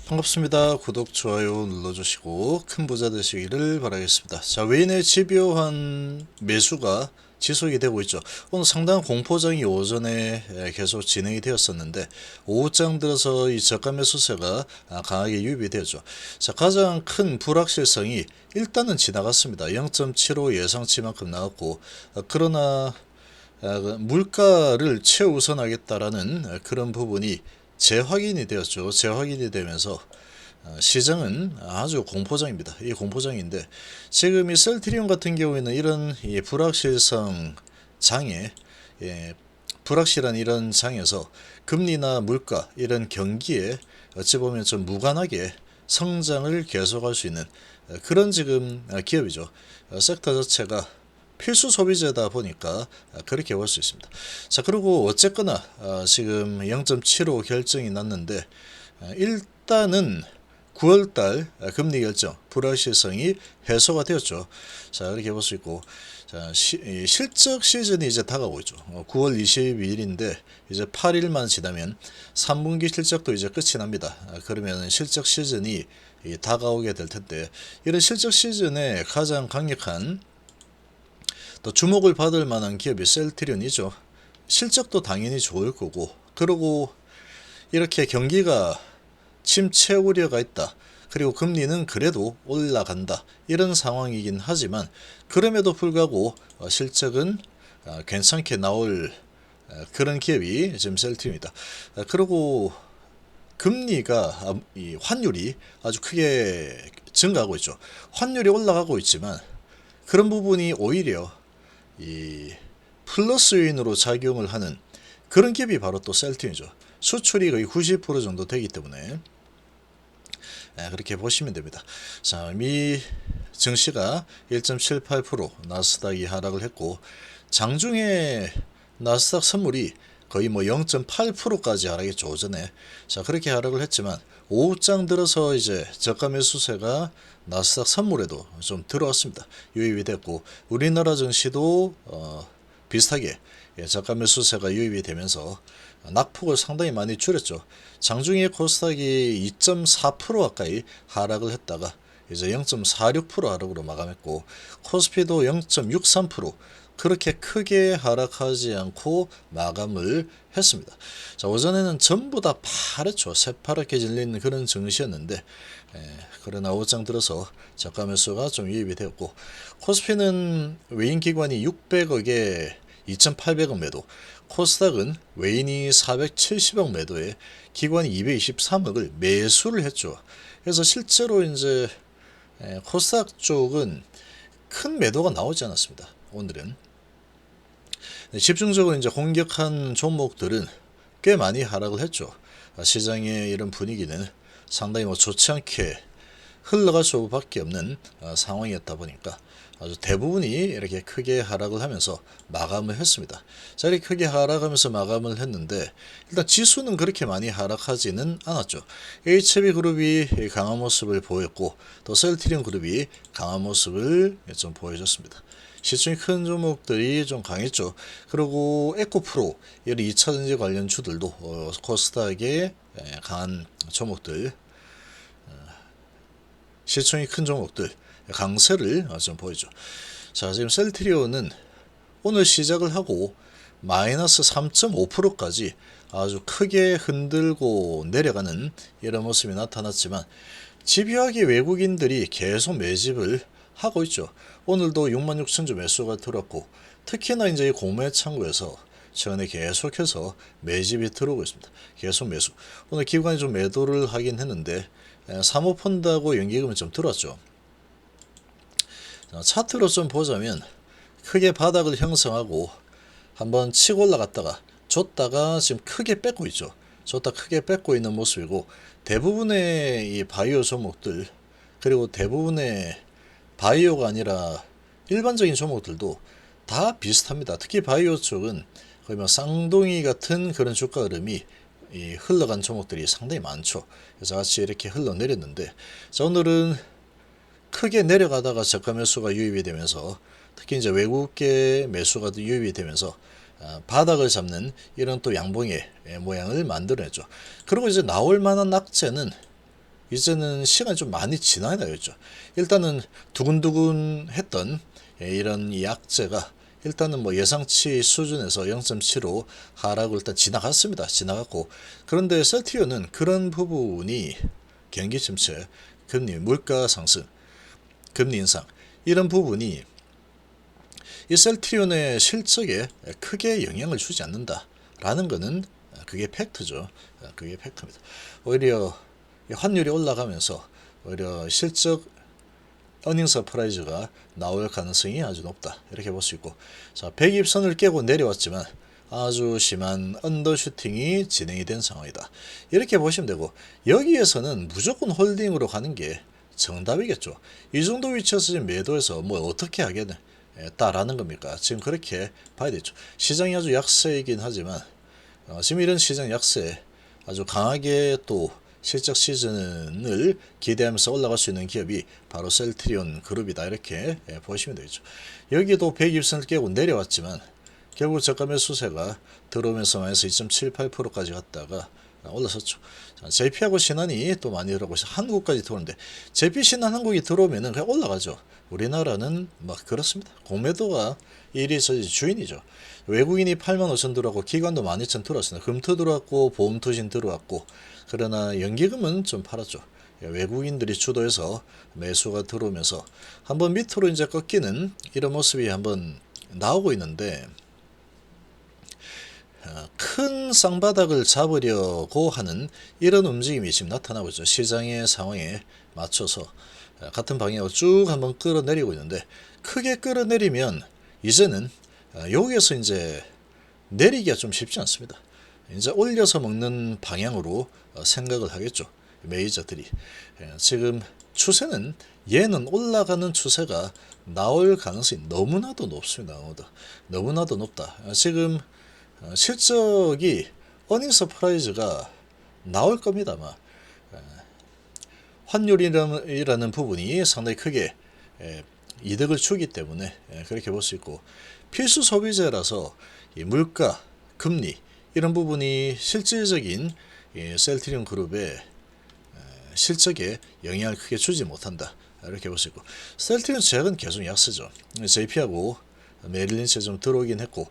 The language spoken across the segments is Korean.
반갑습니다. 구독, 좋아요 눌러주시고 큰 부자 되시기를 바라겠습니다. 자, 외인의 집요한 매수가 지속이 되고 있죠. 오늘 상당한 공포장이 오전에 계속 진행이 되었었는데 오후장 들어서 이 저가 매수세가 강하게 유입이 되었죠. 자, 가장 큰 불확실성이 일단은 지나갔습니다. 0.75 예상치만큼 나왔고 그러나 물가를 최우선하겠다라는 그런 부분이 재확인이 되었죠. 재확인이 되면서 시장은 아주 공포장입니다. 이 공포장인데 지금 이 셀트리온 같은 경우에는 이런 이 불확실성 장애, 불확실한 이런 장에서 금리나 물가 이런 경기에 어찌 보면 좀 무관하게 성장을 계속할 수 있는 그런 지금 기업이죠. 섹터 자체가 필수 소비재다 보니까 그렇게 볼 수 있습니다. 자, 그리고 어쨌거나 지금 0.75 결정이 났는데 일단은 9월달 금리 결정 불확실성이 해소가 되었죠. 자, 이렇게 볼 수 있고, 자, 실적 시즌이 이제 다가오고 있죠. 9월 22일인데 이제 8일만 지나면 3분기 실적도 이제 끝이 납니다. 그러면 실적 시즌이 다가오게 될 텐데 이런 실적 시즌에 가장 강력한 또 주목을 받을 만한 기업이 셀트리온이죠. 실적도 당연히 좋을 거고, 그리고 이렇게 경기가 침체 우려가 있다. 그리고 금리는 그래도 올라간다. 이런 상황이긴 하지만 그럼에도 불구하고 실적은 괜찮게 나올 그런 기업이 지금 셀트리온이다. 그리고 금리가 이 환율이 아주 크게 증가하고 있죠. 환율이 올라가고 있지만 그런 부분이 오히려 이 플러스 요인으로 작용을 하는 그런 기업이 바로 또 셀트리온이죠. 수출이 거의 90% 정도 되기 때문에 그렇게 보시면 됩니다. 자, 미 증시가 1.78% 나스닥이 하락을 했고 장중에 나스닥 선물이 거의 뭐 0.8%까지 하락했죠, 오전에. 자, 그렇게 하락을 했지만 오후장 들어서 이제 저가 매수세가 나스닥 선물에도 좀 들어왔습니다. 유입이 됐고 우리나라 증시도 비슷하게 저가 매수세가 유입이 되면서 낙폭을 상당히 많이 줄였죠. 장중에 코스닥이 2.4% 가까이 하락을 했다가 이제 0.46% 하락으로 마감했고 코스피도 0.63% 그렇게 크게 하락하지 않고 마감을 했습니다. 자, 오전에는 전부 다 파랗죠. 새파랗게 질리는 그런 증시였는데 그러나 오후장 들어서 저가 매수가 좀 유입이 되었고 코스피는 외인 기관이 600억에 2,800억 매도, 코스닥은 외인이 470억 매도에 기관이 223억을 매수를 했죠. 그래서 실제로 이제 코스닥 쪽은 큰 매도가 나오지 않았습니다. 오늘은 집중적으로 이제 공격한 종목들은 꽤 많이 하락을 했죠. 시장의 이런 분위기는 상당히 뭐 좋지 않게 흘러갈 수밖에 없는 상황이었다 보니까 아주 대부분이 이렇게 크게 하락을 하면서 마감을 했습니다. 자, 이렇게 크게 하락하면서 마감을 했는데 일단 지수는 그렇게 많이 하락하지는 않았죠. HB그룹이 강한 모습을 보였고 또 셀트리온 그룹이 강한 모습을 좀 보여줬습니다. 시총이 큰 종목들이 좀 강했죠. 그리고 에코프로 이런 2차전지 관련 주들도 코스닥의 강한 종목들, 시총이 큰 종목들 강세를 좀 보이죠. 자, 지금 셀트리온은 오늘 시작을 하고 마이너스 3.5%까지 아주 크게 흔들고 내려가는 이런 모습이 나타났지만 집요하게 외국인들이 계속 매집을 하고 있죠. 오늘도 66,000주 매수가 들었고 특히나 이제 공매 창구에서 최근에 계속해서 매집이 들어오고 있습니다. 계속 매수. 오늘 기관이 좀 매도를 하긴 했는데 사모펀드하고 연기금이 좀 들었죠. 차트로 좀 보자면 크게 바닥을 형성하고 한번 치고 올라갔다가 줬다가 지금 크게 뺏고 있죠. 줬다 크게 뺏고 있는 모습이고 대부분의 이 바이오 종목들 그리고 대부분의 바이오가 아니라 일반적인 종목들도 다 비슷합니다. 특히 바이오 쪽은 거의 뭐 쌍둥이 같은 그런 주가 흐름이 흘러간 종목들이 상당히 많죠. 그래서 같이 이렇게 흘러내렸는데 자, 오늘은 크게 내려가다가 저가 매수가 유입이 되면서 특히 이제 외국계 매수가 유입이 되면서 바닥을 잡는 이런 또 양봉의 모양을 만들어냈죠. 그리고 이제 나올 만한 낙제는 이제는 시간이 좀 많이 지나야 되겠죠. 일단은 두근두근 했던 이런 이 약재가 일단은 뭐 예상치 수준에서 0.75 하락을 일단 지나갔습니다. 지나갔고, 그런데 셀트리온은 그런 부분이 경기 침체, 금리, 물가 상승, 금리 인상 이런 부분이 이 셀트리온의 실적에 크게 영향을 주지 않는다라는 것은 그게 팩트죠. 그게 팩트입니다. 오히려 환율이 올라가면서 오히려 실적 어닝 서프라이즈가 나올 가능성이 아주 높다. 이렇게 볼 수 있고, 자, 120선을 깨고 내려왔지만 아주 심한 언더슈팅이 진행이 된 상황이다. 이렇게 보시면 되고, 여기에서는 무조건 홀딩으로 가는 게 정답이겠죠. 이 정도 위치에서 지금 매도해서 뭐 어떻게 하겠다라는 겁니까? 지금 그렇게 봐야 되죠. 시장이 아주 약세이긴 하지만 지금 이런 시장 약세 아주 강하게 또 실적 시즌을 기대하면서 올라갈 수 있는 기업이 바로 셀트리온 그룹이다. 이렇게 보시면 되겠죠. 여기도 120선을 깨고 내려왔지만 결국 저가 매수세가 들어오면서 마이너스 2.78%까지 갔다가 올라섰죠. JP하고 신한이 또 많이 들어오고 있어요. 한국까지 들어오는데 JP 신한 한국이 들어오면은 그냥 올라가죠. 우리나라는 막 그렇습니다. 공매도가 1위 주인이죠. 외국인이 85,000 들어왔고 기관도 12,000 들어왔습니다. 금토 들어왔고 보험투신 들어왔고, 그러나 연기금은 좀 팔았죠. 외국인들이 주도해서 매수가 들어오면서 한번 밑으로 이제 꺾이는 이런 모습이 한번 나오고 있는데, 큰 쌍바닥을 잡으려고 하는 이런 움직임이 지금 나타나고 있죠. 시장의 상황에 맞춰서 같은 방향으로 쭉 한번 끌어내리고 있는데, 크게 끌어내리면 이제는 여기에서 이제 내리기가 좀 쉽지 않습니다. 이제 올려서 먹는 방향으로 생각을 하겠죠. 메이저들이. 지금 추세는 얘는 올라가는 추세가 나올 가능성이 너무나도 높습니다. 너무나도 높다. 지금 실적이 어닝 서프라이즈가 나올 겁니다. 아마 환율이라는 부분이 상당히 크게 이득을 주기 때문에 그렇게 볼 수 있고, 필수 소비재라서 이 물가, 금리 이런 부분이 실질적인 셀트리온 그룹의 실적에 영향을 크게 주지 못한다. 이렇게 볼 수 있고, 셀트리온 제약은 계속 약세죠. JP하고 메릴린치에 좀 들어오긴 했고,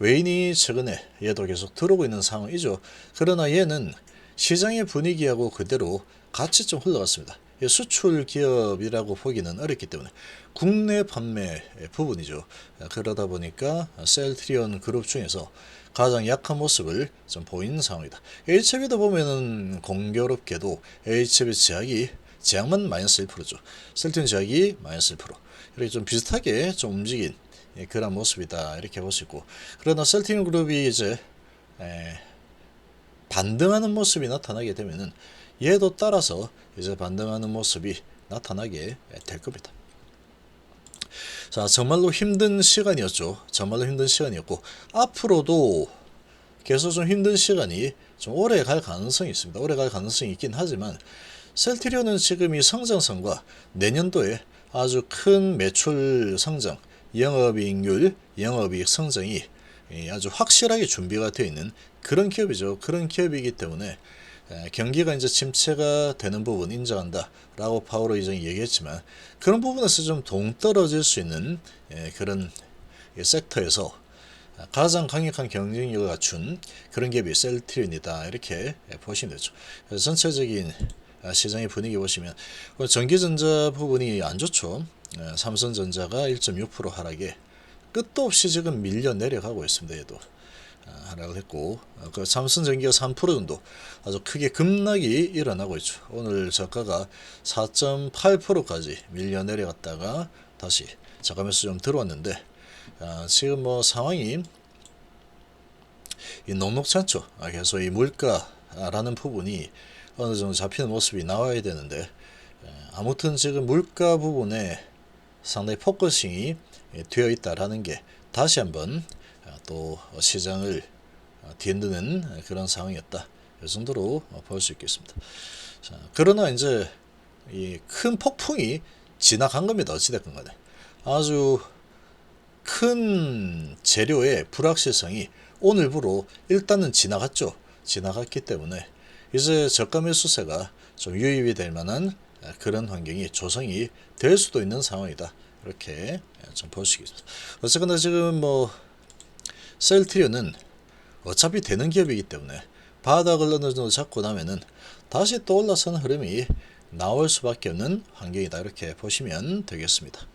웨인이 최근에 얘도 계속 들어오고 있는 상황이죠. 그러나 얘는 시장의 분위기하고 그대로 같이 좀 흘러갔습니다. 수출 기업이라고 보기는 어렵기 때문에 국내 판매 부분이죠. 그러다 보니까 셀트리온 그룹 중에서 가장 약한 모습을 좀 보이는 상황이다. HB도 보면은 공교롭게도 HB 제약만 마이너스 1%죠. 셀트리온 제약이 마이너스 1%. 이렇게 좀 비슷하게 좀 움직인 그런 모습이다. 이렇게 볼 수 있고, 그러나 셀트리온 그룹이 이제 반등하는 모습이 나타나게 되면은 얘도 따라서 이제 반등하는 모습이 나타나게 될 겁니다. 자, 정말로 힘든 시간이었죠. 정말로 힘든 시간이었고, 앞으로도 계속 좀 힘든 시간이 좀 오래 갈 가능성이 있습니다. 오래 갈 가능성이 있긴 하지만, 셀트리온은 지금 이 성장성과 내년도에 아주 큰 매출 성장, 영업이익률, 영업이익 성장이 아주 확실하게 준비가 되어 있는 그런 기업이죠. 그런 기업이기 때문에 경기가 이제 침체가 되는 부분 인정한다 라고 파월 의장이 얘기했지만, 그런 부분에서 좀 동떨어질 수 있는 그런 섹터에서 가장 강력한 경쟁력을 갖춘 그런 기업이 셀트리온이다. 이렇게 보시면 되죠. 그래서 전체적인 시장의 분위기 보시면 전기전자 부분이 안 좋죠. 삼성전자가 1.6% 하락에 끝도 없이 지금 밀려 내려가고 있습니다. 얘도 하락을 했고, 그 삼성전기가 3% 정도 아주 크게 급락이 일어나고 있죠. 오늘 저가가 4.8%까지 밀려 내려갔다가 다시 저가면서 좀 들어왔는데, 지금 뭐 상황이 녹록지 않죠. 계속 이 물가라는 부분이 어느 정도 잡히는 모습이 나와야 되는데, 아무튼 지금 물가 부분에 상당히 포커싱이 되어 있다라는 게 다시 한번 또 시장을 뒤흔드는 그런 상황이었다. 이 정도로 볼 수 있겠습니다. 자, 그러나 이제 이 큰 폭풍이 지나간 겁니다. 어찌됐건 간에 아주 큰 재료의 불확실성이 오늘부로 일단은 지나갔죠. 지나갔기 때문에 이제 저가 매수세가 좀 유입이 될 만한 그런 환경이 조성이 될 수도 있는 상황이다. 이렇게 좀 볼 수 있습니다. 어쨌거나 지금 뭐 셀트리온은 어차피 되는 기업이기 때문에 바닥을 어느 정도 잡고 나면은 다시 또 올라서는 흐름이 나올 수밖에 없는 환경이다. 이렇게 보시면 되겠습니다.